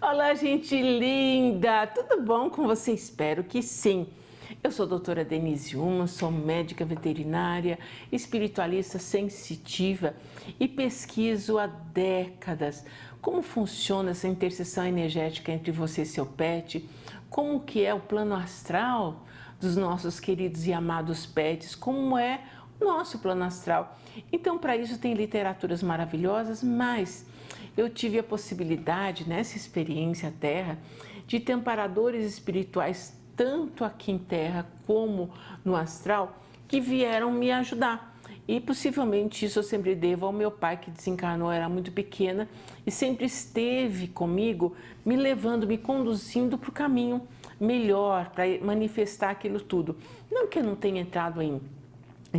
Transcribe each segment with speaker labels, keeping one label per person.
Speaker 1: Olá, gente linda! Tudo bom com você? Espero que sim. Eu sou a doutora Denise Uman, sou médica veterinária, espiritualista sensitiva e pesquiso há décadas como funciona essa interseção energética entre você e seu pet, como que é o plano astral dos nossos queridos e amados pets, como é o nosso plano astral. Então, para isso tem literaturas maravilhosas, mas eu tive a possibilidade, nessa experiência Terra, de ter amparadores espirituais, tanto aqui em Terra como no astral, que vieram me ajudar. E possivelmente isso eu sempre devo ao meu pai, que desencarnou, era muito pequena, e sempre esteve comigo, me levando, me conduzindo para o caminho melhor, para manifestar aquilo tudo. Não que eu não tenha entrado em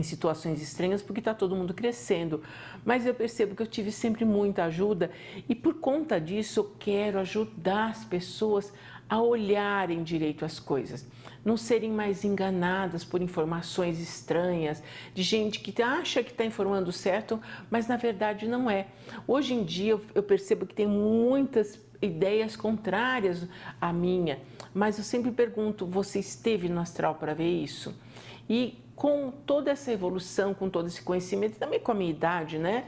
Speaker 1: situações estranhas, porque está todo mundo crescendo, mas eu percebo que eu tive sempre muita ajuda e por conta disso eu quero ajudar as pessoas a olharem direito as coisas, não serem mais enganadas por informações estranhas, de gente que acha que está informando certo, mas na verdade não é. Hoje em dia eu percebo que tem muitas ideias contrárias à minha, mas eu sempre pergunto, você esteve no astral para ver isso? E com toda essa evolução, com todo esse conhecimento, também com a minha idade, né?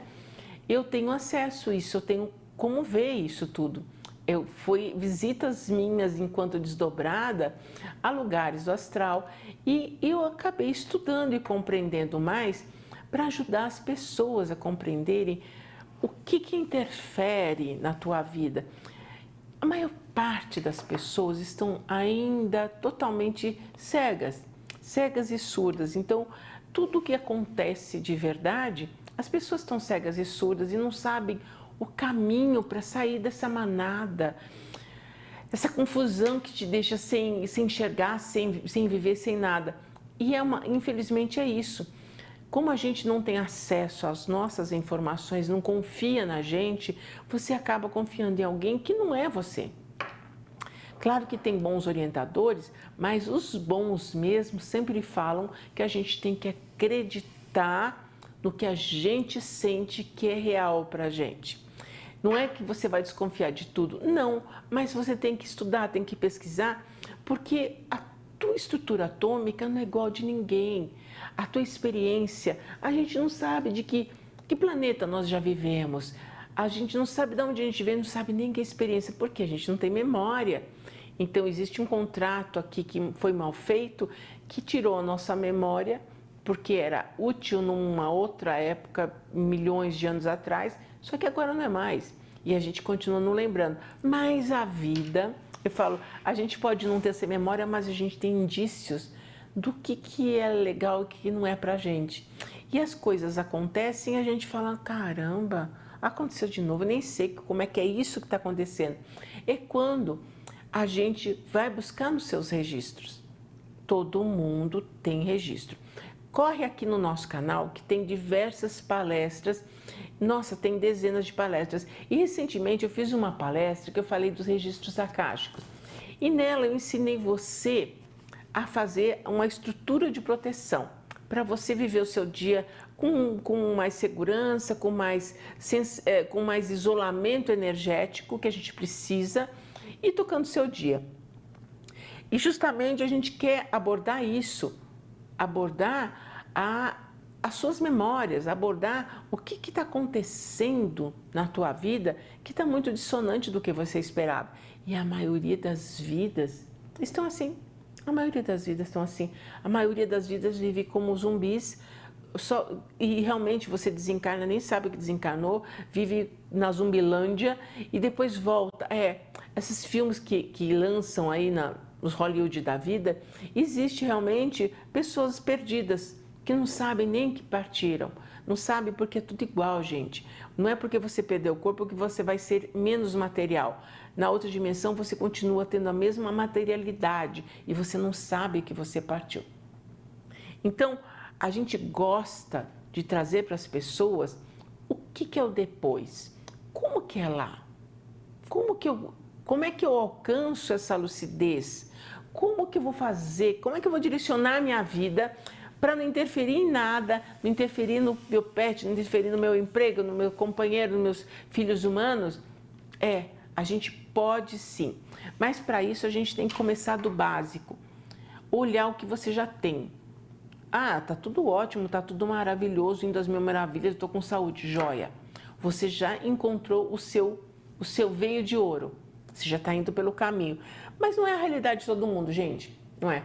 Speaker 1: Eu tenho acesso a isso, eu tenho como ver isso tudo. Eu fui visitas minhas enquanto desdobrada a lugares do astral e eu acabei estudando e compreendendo mais para ajudar as pessoas a compreenderem o que interfere na tua vida. A maior parte das pessoas estão ainda totalmente cegas e surdas. Então, tudo o que acontece de verdade, as pessoas estão cegas e surdas e não sabem o caminho para sair dessa manada, essa confusão que te deixa sem enxergar, sem viver, sem nada. E infelizmente é isso. Como a gente não tem acesso às nossas informações, não confia na gente, você acaba confiando em alguém que não é você. Claro que tem bons orientadores, mas os bons mesmo sempre falam que a gente tem que acreditar no que a gente sente que é real para a gente. Não é que você vai desconfiar de tudo, não, mas você tem que estudar, tem que pesquisar, porque a tua estrutura atômica não é igual de ninguém. A tua experiência, a gente não sabe de que planeta nós já vivemos. A gente não sabe de onde a gente veio, não sabe nem que experiência, porque a gente não tem memória. Então, existe um contrato aqui que foi mal feito, que tirou a nossa memória, porque era útil numa outra época, milhões de anos atrás, só que agora não é mais. E a gente continua não lembrando. Mas a vida, eu falo, a gente pode não ter essa memória, mas a gente tem indícios do que é legal e o que não é pra gente. E as coisas acontecem e a gente fala, caramba, aconteceu de novo, eu nem sei como é que é isso que está acontecendo. É quando a gente vai buscar nos seus registros. Todo mundo tem registro. Corre aqui no nosso canal que tem diversas palestras. Nossa, tem dezenas de palestras. E recentemente eu fiz uma palestra que eu falei dos registros akáshicos. E nela eu ensinei você a fazer uma estrutura de proteção para você viver o seu dia com mais segurança, com mais isolamento energético que a gente precisa e tocando o seu dia. E justamente a gente quer abordar isso, abordar as suas memórias, abordar o que está acontecendo na tua vida que está muito dissonante do que você esperava. E a maioria das vidas estão assim. A maioria das vidas estão assim. A maioria das vidas vive como zumbis. E realmente você desencarna, nem sabe que desencarnou, vive na zumbilândia e depois volta. Esses filmes que lançam aí nos Hollywood da vida, existe realmente pessoas perdidas que não sabem nem que partiram, não sabem porque é tudo igual, gente. Não é porque você perdeu o corpo que você vai ser menos material. Na outra dimensão você continua tendo a mesma materialidade e você não sabe que você partiu. Então, a gente gosta de trazer para as pessoas o que é o depois. Como que é lá? Como é que eu alcanço essa lucidez? Como que eu vou fazer? Como é que eu vou direcionar a minha vida para não interferir em nada, não interferir no meu pet, não interferir no meu emprego, no meu companheiro, nos meus filhos humanos? A gente pode sim, mas para isso a gente tem que começar do básico. Olhar o que você já tem. Ah, tá tudo ótimo, tá tudo maravilhoso, indo às mil maravilhas, eu tô com saúde, joia. Você já encontrou o seu veio de ouro. Você já está indo pelo caminho. Mas não é a realidade de todo mundo, gente, não é?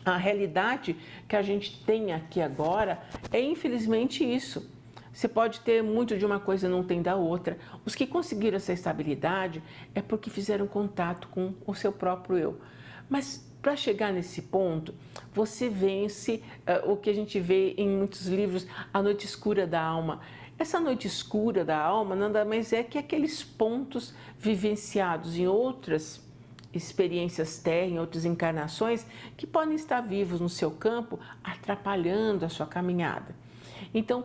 Speaker 1: A realidade que a gente tem aqui agora é infelizmente isso. Você pode ter muito de uma coisa e não tem da outra. Os que conseguiram essa estabilidade é porque fizeram contato com o seu próprio eu. Mas para chegar nesse ponto, você vence o que a gente vê em muitos livros, a noite escura da alma. Essa noite escura da alma nada mais é que aqueles pontos vivenciados em outras experiências terra, em outras encarnações, que podem estar vivos no seu campo, atrapalhando a sua caminhada. Então,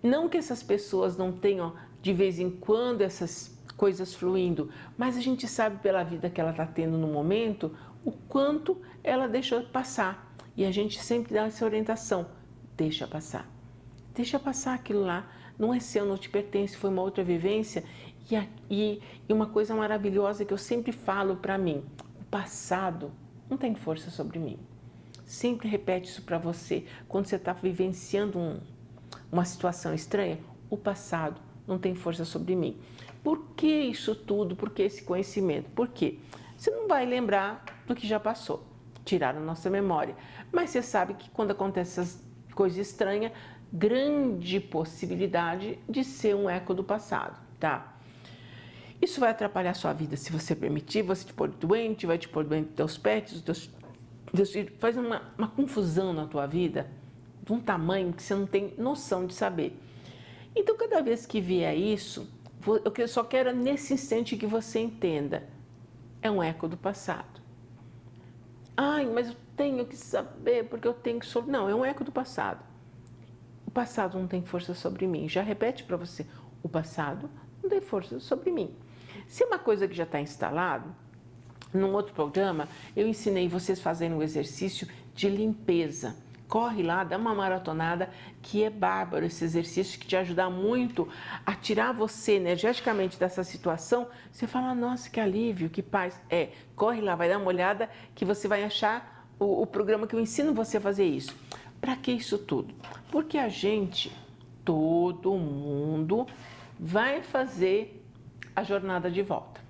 Speaker 1: não que essas pessoas não tenham de vez em quando essas coisas fluindo, mas a gente sabe pela vida que ela está tendo no momento, o quanto ela deixou passar. E a gente sempre dá essa orientação, deixa passar. Deixa passar aquilo lá, não é seu, não te pertence, foi uma outra vivência. E uma coisa maravilhosa que eu sempre falo para mim, o passado não tem força sobre mim. Sempre repete isso para você, quando você está vivenciando uma situação estranha, o passado não tem força sobre mim. Por que isso tudo? Por que esse conhecimento? Por quê? Você não vai lembrar do que já passou, tiraram a nossa memória. Mas você sabe que quando acontece essas coisas estranhas, grande possibilidade de ser um eco do passado, tá? Isso vai atrapalhar a sua vida se você permitir, você te pôr doente, vai te pôr doente dos teus pets, dos teus filhos, faz uma confusão na tua vida, de um tamanho que você não tem noção de saber. Então, cada vez que vier isso, eu só quero nesse instante que você entenda, é um eco do passado. Ai, mas eu tenho que saber, porque eu tenho que... Não, é um eco do passado. O passado não tem força sobre mim. Já repete para você, o passado não tem força sobre mim. Se é uma coisa que já está instalado, num outro programa, eu ensinei vocês a fazerem um exercício de limpeza. Corre lá, dá uma maratonada, que é bárbaro esse exercício, que te ajuda muito a tirar você energeticamente dessa situação. Você fala, nossa, que alívio, que paz. Corre lá, vai dar uma olhada, que você vai achar o programa que eu ensino você a fazer isso. Para que isso tudo? Porque a gente, todo mundo, vai fazer a jornada de volta.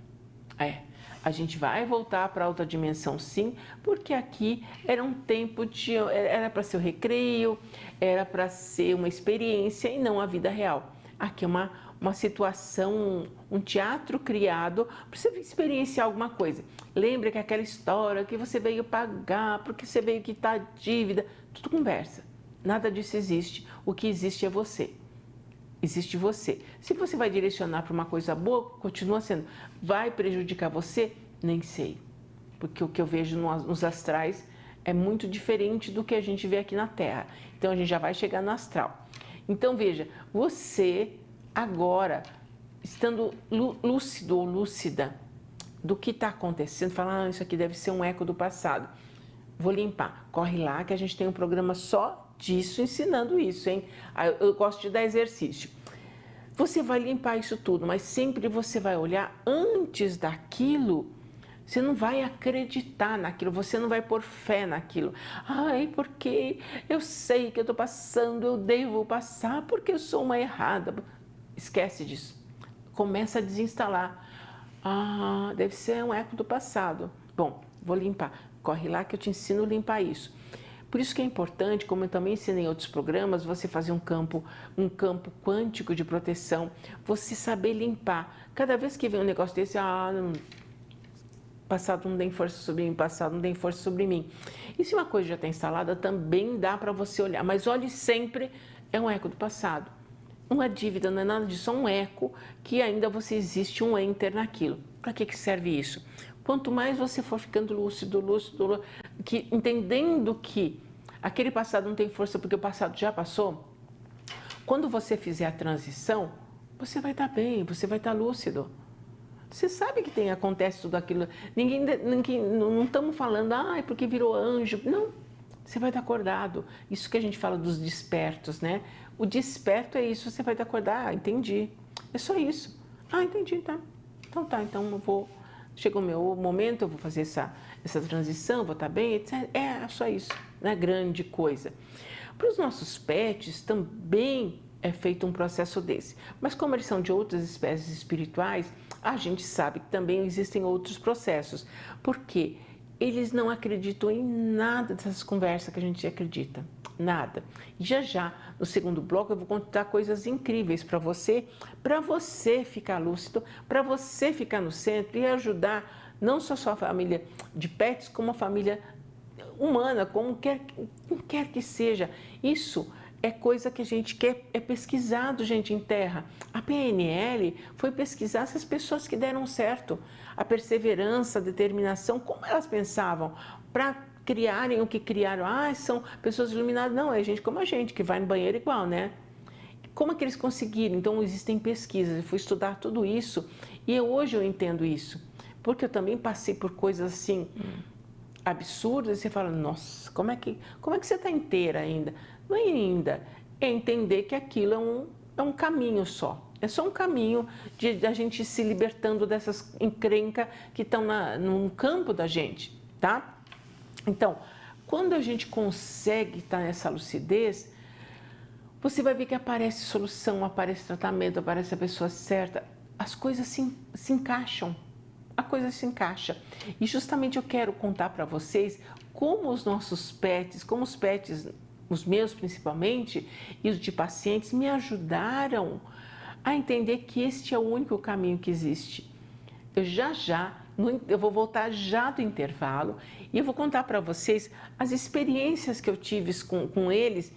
Speaker 1: A gente vai voltar para outra dimensão, sim, porque aqui era um tempo era para ser o recreio, era para ser uma experiência e não a vida real. Aqui é uma situação, um teatro criado para você experienciar alguma coisa. Lembra que aquela história que você veio pagar, porque você veio quitar dívida, tudo conversa. Nada disso existe. O que existe é você. Existe você. Se você vai direcionar para uma coisa boa, continua sendo. Vai prejudicar você? Nem sei. Porque o que eu vejo nos astrais é muito diferente do que a gente vê aqui na Terra. Então, a gente já vai chegar no astral. Então, veja, você agora, estando lúcido ou lúcida do que está acontecendo, fala, isso aqui deve ser um eco do passado. Vou limpar. Corre lá que a gente tem um programa só disso, ensinando isso, hein? Eu gosto de dar exercício. Você vai limpar isso tudo, mas sempre você vai olhar antes daquilo. Você não vai acreditar naquilo, você não vai pôr fé naquilo. Ai, porque eu sei que eu estou passando, eu devo passar, porque eu sou uma errada. Esquece disso. Começa a desinstalar. Ah, deve ser um eco do passado. Bom, vou limpar. Corre lá que eu te ensino a limpar isso. Por isso que é importante, como eu também ensinei em outros programas, você fazer um campo quântico de proteção, você saber limpar. Cada vez que vem um negócio desse, passado não tem força sobre mim, passado não tem força sobre mim. E se uma coisa já está instalada, também dá para você olhar, mas olhe sempre, é um eco do passado. Não é dívida, não é nada disso, é um eco que ainda você existe um enter naquilo. Para que serve isso? Quanto mais você for ficando lúcido, entendendo que aquele passado não tem força porque o passado já passou, quando você fizer a transição, você vai estar bem, você vai estar lúcido. Você sabe que acontece tudo aquilo. Não estamos falando, porque virou anjo. Não, você vai estar acordado. Isso que a gente fala dos despertos, né? O desperto é isso, você vai estar acordado. Entendi. É só isso. Entendi, tá. Então tá, chegou o meu momento, eu vou fazer essa transição, vou estar bem, etc. É só isso, não é grande coisa. Para os nossos pets também é feito um processo desse, mas como eles são de outras espécies espirituais, a gente sabe que também existem outros processos, porque eles não acreditam em nada dessas conversas que a gente acredita, nada. E já, no segundo bloco, eu vou contar coisas incríveis para você ficar lúcido, para você ficar no centro e ajudar não só a sua família de pets, como a família humana, como quer que seja. Isso é coisa que a gente quer, é pesquisado, gente, em terra. A PNL foi pesquisar essas pessoas que deram certo, a perseverança, a determinação, como elas pensavam, para criarem o que criaram. São pessoas iluminadas. Não, é gente como a gente, que vai no banheiro igual, né? Como é que eles conseguiram? Então, existem pesquisas, eu fui estudar tudo isso e hoje eu entendo isso, porque eu também passei por coisas assim absurdas e você fala, nossa, como é que você está inteira ainda? Não é ainda, é entender que aquilo é um caminho só. É só um caminho de a gente se libertando dessas encrencas que estão no campo da gente, tá? Então, quando a gente consegue estar nessa lucidez, você vai ver que aparece solução, aparece tratamento, aparece a pessoa certa. As coisas se encaixam. A coisa se encaixa. E justamente eu quero contar para vocês como os nossos pets, como os pets, os meus principalmente, e os de pacientes, me ajudaram a entender que este é o único caminho que existe. Eu vou voltar já do intervalo e eu vou contar para vocês as experiências que eu tive com eles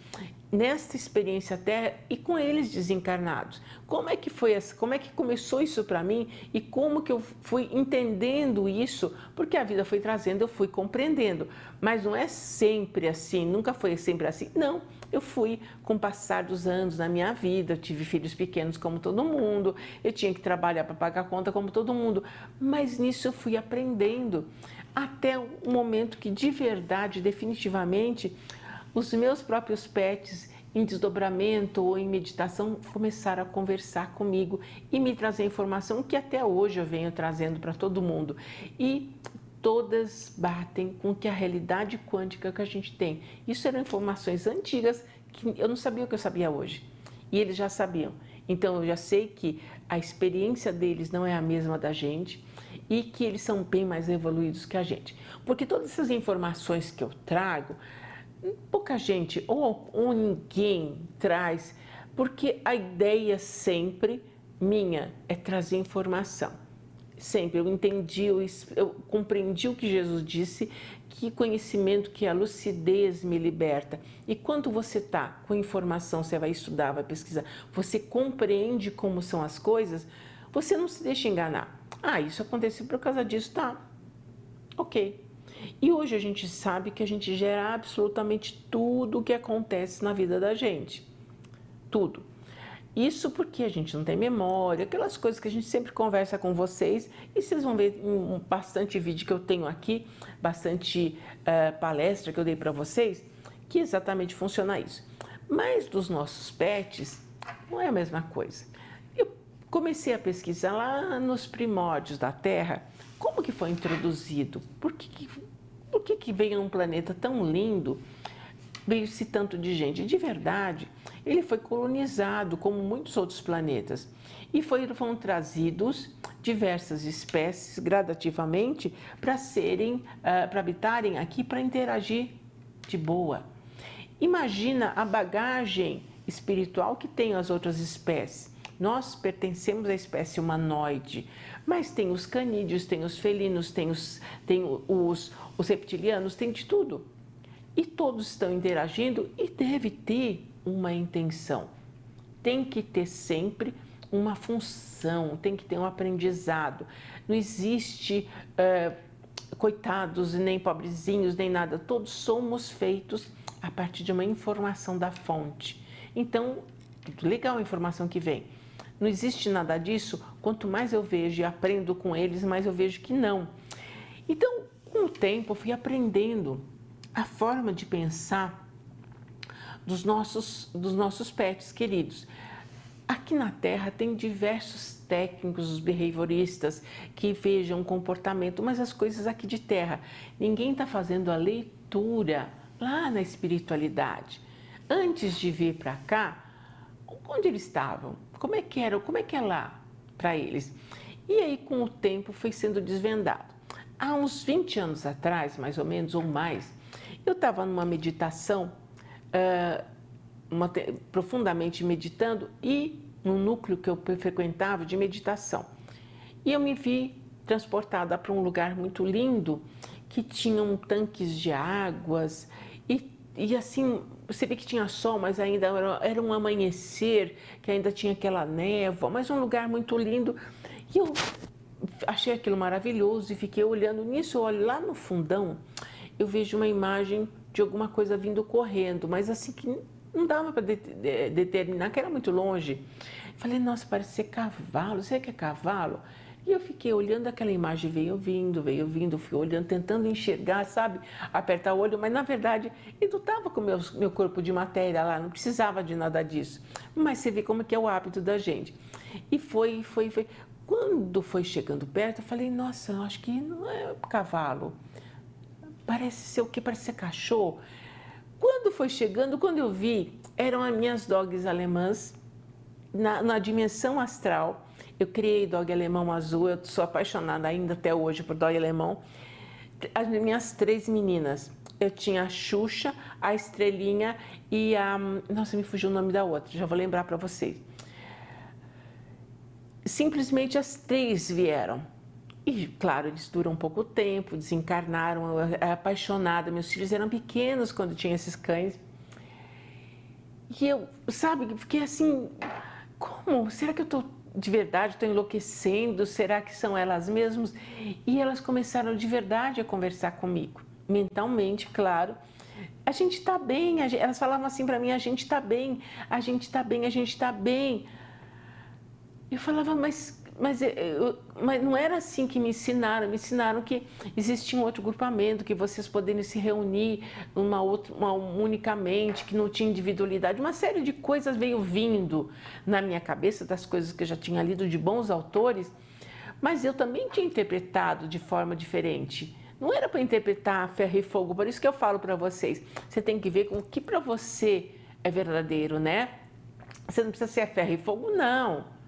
Speaker 1: nesta experiência Terra e com eles desencarnados. Como é que começou isso para mim e como que eu fui entendendo isso? Porque a vida foi trazendo, eu fui compreendendo. Mas não é sempre assim, nunca foi sempre assim. Não, eu fui com o passar dos anos na minha vida, eu tive filhos pequenos como todo mundo, eu tinha que trabalhar para pagar a conta como todo mundo. Mas nisso eu fui aprendendo até o momento que de verdade, definitivamente, os meus próprios pets, em desdobramento ou em meditação, começaram a conversar comigo e me trazer informação que até hoje eu venho trazendo para todo mundo. E todas batem com que a realidade quântica que a gente tem. Isso eram informações antigas que eu não sabia o que eu sabia hoje. E eles já sabiam. Então eu já sei que a experiência deles não é a mesma da gente e que eles são bem mais evoluídos que a gente. Porque todas essas informações que eu trago, pouca gente ou ninguém traz, porque a ideia sempre minha é trazer informação. Sempre eu entendi, eu compreendi o que Jesus disse, que conhecimento, que a lucidez me liberta. E quando você está com informação, você vai estudar, vai pesquisar, você compreende como são as coisas, você não se deixa enganar. Isso aconteceu por causa disso, tá? Ok. E hoje a gente sabe que a gente gera absolutamente tudo o que acontece na vida da gente. Tudo. Isso porque a gente não tem memória, aquelas coisas que a gente sempre conversa com vocês. E vocês vão ver bastante vídeo que eu tenho aqui, bastante palestra que eu dei para vocês, que exatamente funciona isso. Mas dos nossos pets, não é a mesma coisa. Eu comecei a pesquisar lá nos primórdios da Terra, como que foi introduzido, por que veio num planeta tão lindo, veio-se tanto de gente. De verdade, ele foi colonizado como muitos outros planetas e foram trazidos diversas espécies gradativamente para habitarem aqui, para interagir de boa. Imagina a bagagem espiritual que tem as outras espécies. Nós pertencemos à espécie humanoide, mas tem os canídeos, tem os felinos, tem os reptilianos, tem de tudo. E todos estão interagindo e deve ter uma intenção. Tem que ter sempre uma função, tem que ter um aprendizado. Não existe coitados, nem pobrezinhos, nem nada. Todos somos feitos a partir de uma informação da fonte. Então, legal a informação que vem. Não existe nada disso. Quanto mais eu vejo e aprendo com eles, mais eu vejo que não. Então, com o tempo, eu fui aprendendo a forma de pensar dos nossos pets queridos. aqui na Terra tem diversos técnicos, os behavioristas, que vejam o comportamento, mas as coisas aqui de Terra. Ninguém está fazendo a leitura lá na espiritualidade. Antes de vir para cá, onde eles estavam? Como é que era? Como é que é lá para eles? E aí, com o tempo, foi sendo desvendado. Há uns 20 anos atrás, mais ou menos, ou mais, eu estava numa meditação, profundamente meditando, e num núcleo que eu frequentava de meditação. E eu me vi transportada para um lugar muito lindo, que tinham tanques de águas, e assim, você vê que tinha sol, mas ainda era um amanhecer, que ainda tinha aquela névoa, mas um lugar muito lindo. E eu achei aquilo maravilhoso e fiquei olhando. Nisso, eu olho lá no fundão, eu vejo uma imagem de alguma coisa vindo correndo, mas assim que não dava para determinar, que era muito longe. Falei, nossa, parece ser cavalo, será que é cavalo? E eu fiquei olhando aquela imagem, veio vindo, fui olhando, tentando enxergar, sabe? Apertar o olho, mas na verdade eu não estava com o meu corpo de matéria lá, não precisava de nada disso. Mas você vê como que é o hábito da gente. E foi. Quando foi chegando perto, eu falei, nossa, eu acho que não é cavalo. Parece ser o quê? Parece ser cachorro. Quando foi chegando, quando eu vi, eram as minhas dogs alemãs na dimensão astral. Eu criei dog alemão azul, eu sou apaixonada ainda até hoje por dog alemão. As minhas 3 meninas, eu tinha a Xuxa, a Estrelinha e a... Nossa, me fugiu o nome da outra, já vou lembrar para vocês. Simplesmente as 3 vieram. E, claro, eles duram pouco tempo, desencarnaram, eu era apaixonada. Meus filhos eram pequenos quando tinha esses cães. E eu, sabe, fiquei assim, como? Será que eu estou de verdade, estou enlouquecendo? Será que são elas mesmas? E elas começaram de verdade a conversar comigo, mentalmente, claro. A gente está bem, elas falavam assim para mim, a gente está bem, a gente está bem, a gente está bem. Eu falava, mas não era assim que me ensinaram que existia um outro grupamento, que vocês poderiam se reunir unicamente, que não tinha individualidade. Uma série de coisas veio vindo na minha cabeça, das coisas que eu já tinha lido de bons autores, mas eu também tinha interpretado de forma diferente. Não era para interpretar ferro e fogo, por isso que eu falo para vocês, você tem que ver com o que para você é verdadeiro, né? Você não precisa ser ferro e fogo, não.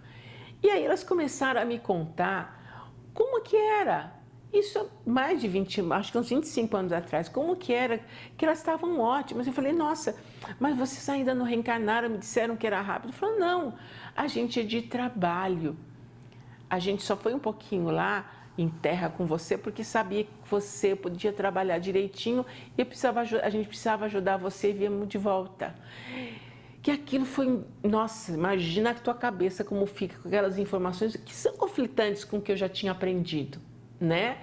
Speaker 1: E aí elas começaram a me contar como que era, isso mais de 20, acho que uns 25 anos atrás, como que era, que elas estavam ótimas. Eu falei, nossa, mas vocês ainda não reencarnaram, me disseram que era rápido. Eu falei, não, a gente é de trabalho, a gente só foi um pouquinho lá em terra com você porque sabia que você podia trabalhar direitinho e a gente precisava ajudar você e viemos de volta. Que aquilo foi, nossa, imagina a tua cabeça como fica com aquelas informações que são conflitantes com o que eu já tinha aprendido, né?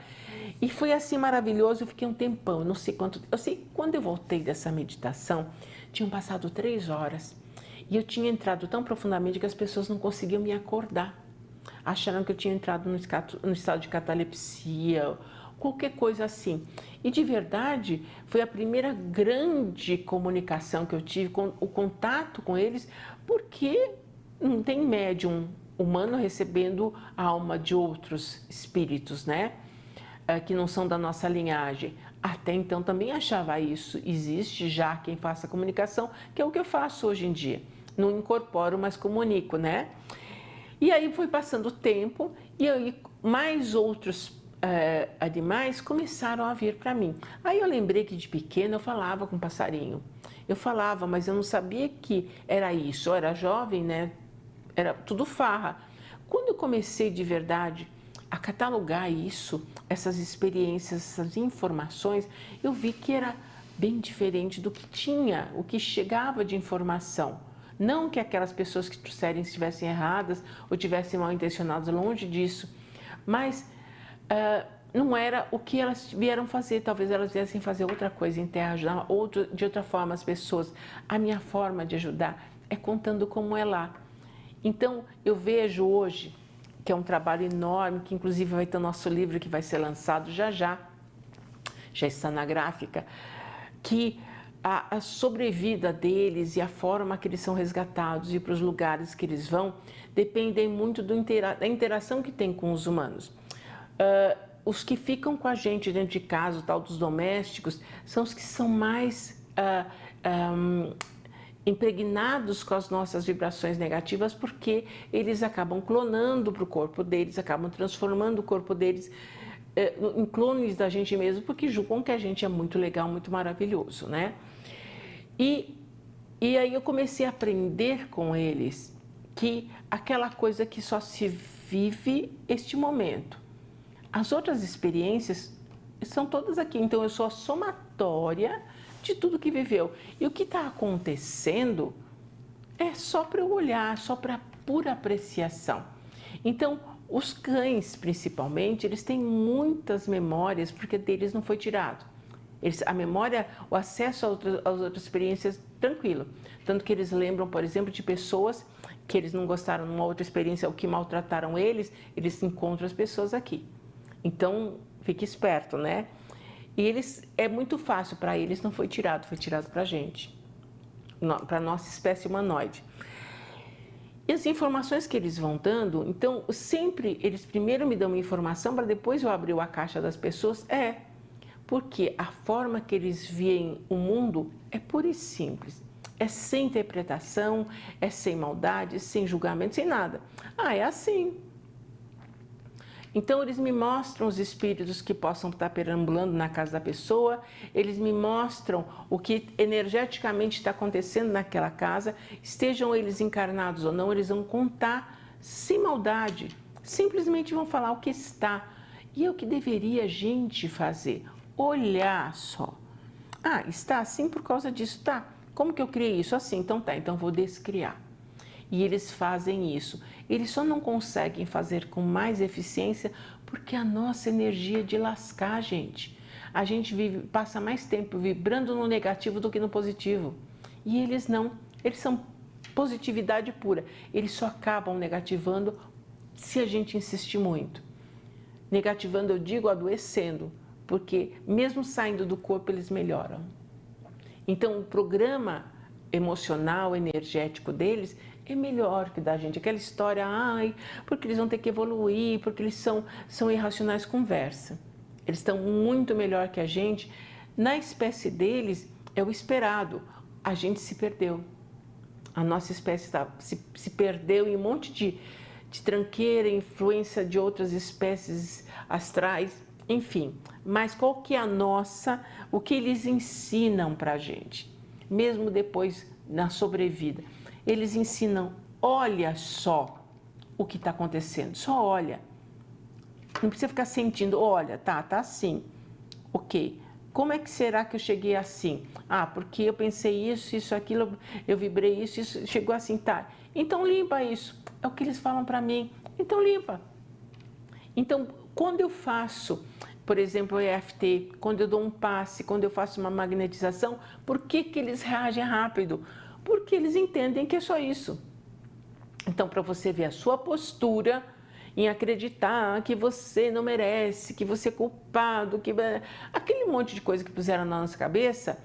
Speaker 1: E foi assim maravilhoso, eu fiquei um tempão, não sei quanto, eu sei que quando eu voltei dessa meditação, tinham passado 3 horas e eu tinha entrado tão profundamente que as pessoas não conseguiam me acordar. Acharam que eu tinha entrado no estado de catalepsia, qualquer coisa assim. E de verdade, foi a primeira grande comunicação que eu tive, com o contato com eles, porque não tem médium humano recebendo a alma de outros espíritos, né? Que não são da nossa linhagem. Até então também achava isso. Existe já quem faça comunicação, que é o que eu faço hoje em dia. Não incorporo, mas comunico, né? E aí foi passando o tempo e aí mais outros animais começaram a vir para mim. Aí eu lembrei que de pequena eu falava com passarinho. Eu falava, mas eu não sabia que era isso. Eu era jovem, né? Era tudo farra. Quando eu comecei de verdade a catalogar isso, essas experiências, essas informações, eu vi que era bem diferente do que tinha, o que chegava de informação. Não que aquelas pessoas que trouxerem estivessem erradas ou tivessem mal intencionadas, longe disso, mas não era o que elas vieram fazer. Talvez elas viessem fazer outra coisa em terra, ajudar de outra forma as pessoas. A minha forma de ajudar é contando como é lá. Então, eu vejo hoje, que é um trabalho enorme, que inclusive vai ter o nosso livro que vai ser lançado já está na gráfica, que a sobrevida deles e a forma que eles são resgatados e para os lugares que eles vão dependem muito da interação que tem com os humanos. Os que ficam com a gente dentro de casa, o tal dos domésticos, são os que são mais impregnados com as nossas vibrações negativas, porque eles acabam clonando para o corpo deles, acabam transformando o corpo deles em clones da gente mesmo, porque julgam que a gente é muito legal, muito maravilhoso, né? E aí eu comecei a aprender com eles que aquela coisa que só se vive este momento. As outras experiências são todas aqui, então eu sou a somatória de tudo que viveu. E o que está acontecendo é só para eu olhar, só para pura apreciação. Então, os cães, principalmente, eles têm muitas memórias porque deles não foi tirado. A memória, o acesso às outras experiências, tranquilo. Tanto que eles lembram, por exemplo, de pessoas que eles não gostaram numa outra experiência ou que maltrataram eles encontram as pessoas aqui. Então, fique esperto, né? E é muito fácil para eles, não foi tirado para a gente, para a nossa espécie humanoide. E as informações que eles vão dando, então, sempre eles primeiro me dão uma informação para depois eu abrir a caixa das pessoas, porque a forma que eles veem o mundo é pura e simples. É sem interpretação, é sem maldade, sem julgamento, sem nada. É assim. Então, eles me mostram os espíritos que possam estar perambulando na casa da pessoa, eles me mostram o que energeticamente está acontecendo naquela casa, estejam eles encarnados ou não, eles vão contar sem maldade, simplesmente vão falar o que está. E é o que deveria a gente fazer, olhar só. Está assim por causa disso, tá? Como que eu criei isso? Assim, então tá, então vou descriar. E eles fazem isso. Eles só não conseguem fazer com mais eficiência porque a nossa energia é de lascar, gente. A gente passa mais tempo vibrando no negativo do que no positivo. E eles não. Eles são positividade pura. Eles só acabam negativando se a gente insistir muito. Negativando, eu digo, adoecendo. Porque mesmo saindo do corpo, eles melhoram. Então, o programa emocional, energético deles é melhor que da gente. Aquela história, porque eles vão ter que evoluir, porque eles são irracionais, conversa. Eles estão muito melhor que a gente. Na espécie deles, é o esperado. A gente se perdeu. A nossa espécie se perdeu em um monte de tranqueira, influência de outras espécies astrais, enfim. Mas qual que é a nossa, o que eles ensinam pra gente? Mesmo depois na sobrevida. Eles ensinam, olha só o que está acontecendo, só olha. Não precisa ficar sentindo, olha, tá assim, ok. Como é que será que eu cheguei assim? Porque eu pensei isso, aquilo, eu vibrei isso, chegou assim, tá. Então limpa isso, é o que eles falam para mim, então limpa. Então, quando eu faço, por exemplo, o EFT, quando eu dou um passe, quando eu faço uma magnetização, por que eles reagem rápido? Porque eles entendem que é só isso. Então, para você ver a sua postura em acreditar que você não merece, que você é culpado, que aquele monte de coisa que puseram na nossa cabeça,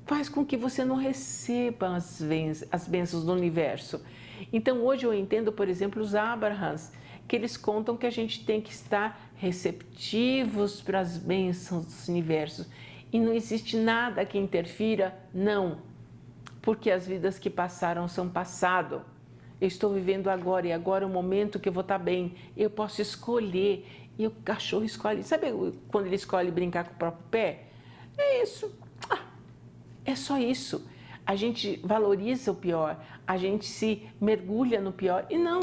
Speaker 1: faz com que você não receba as bênçãos do universo. Então, hoje eu entendo, por exemplo, os Abrahams, que eles contam que a gente tem que estar receptivos para as bênçãos dos universos. E não existe nada que interfira, não. Porque as vidas que passaram são passado. Eu estou vivendo agora e agora é o momento que eu vou estar bem. Eu posso escolher. E o cachorro escolhe. Sabe quando ele escolhe brincar com o próprio pé? É isso. É só isso. A gente valoriza o pior. A gente se mergulha no pior. E não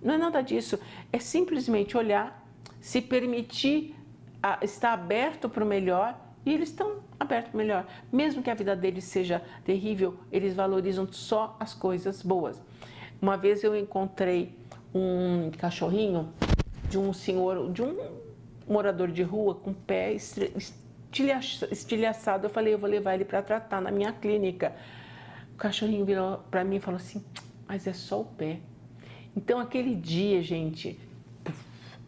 Speaker 1: é nada disso. É simplesmente olhar, se permitir estar aberto para o melhor. E eles estão abertos melhor. Mesmo que a vida deles seja terrível, eles valorizam só as coisas boas. Uma vez eu encontrei um cachorrinho de um senhor, de um morador de rua com o pé estilhaçado. Eu falei, eu vou levar ele para tratar na minha clínica. O cachorrinho virou para mim e falou assim, mas é só o pé. Então aquele dia, gente,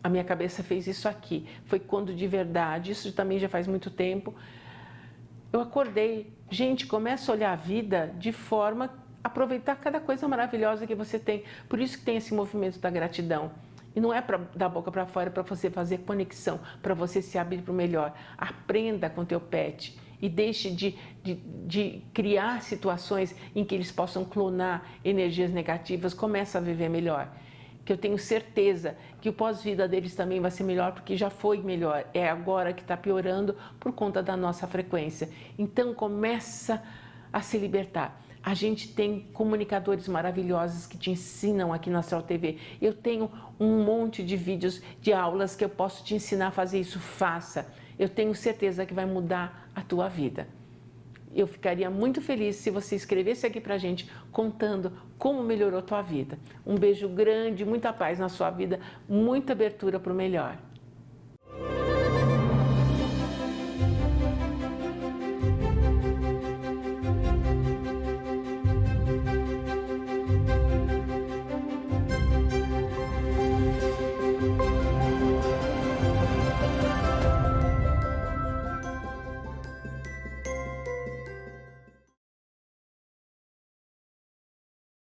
Speaker 1: a minha cabeça fez isso aqui. Foi quando de verdade, isso também já faz muito tempo, eu acordei. Gente, começa a olhar a vida de forma a aproveitar cada coisa maravilhosa que você tem. Por isso que tem esse movimento da gratidão. E não é para da boca para fora, é para você fazer conexão, para você se abrir para o melhor. Aprenda com teu pet e deixe de criar situações em que eles possam clonar energias negativas. Começa a viver melhor. Que eu tenho certeza que o pós-vida deles também vai ser melhor, porque já foi melhor. É agora que está piorando por conta da nossa frequência. Então começa a se libertar. A gente tem comunicadores maravilhosos que te ensinam aqui na Astral TV. Eu tenho um monte de vídeos, de aulas que eu posso te ensinar a fazer isso. Faça. Eu tenho certeza que vai mudar a tua vida. Eu ficaria muito feliz se você escrevesse aqui pra gente contando como melhorou a tua vida. Um beijo grande, muita paz na sua vida, muita abertura para o melhor.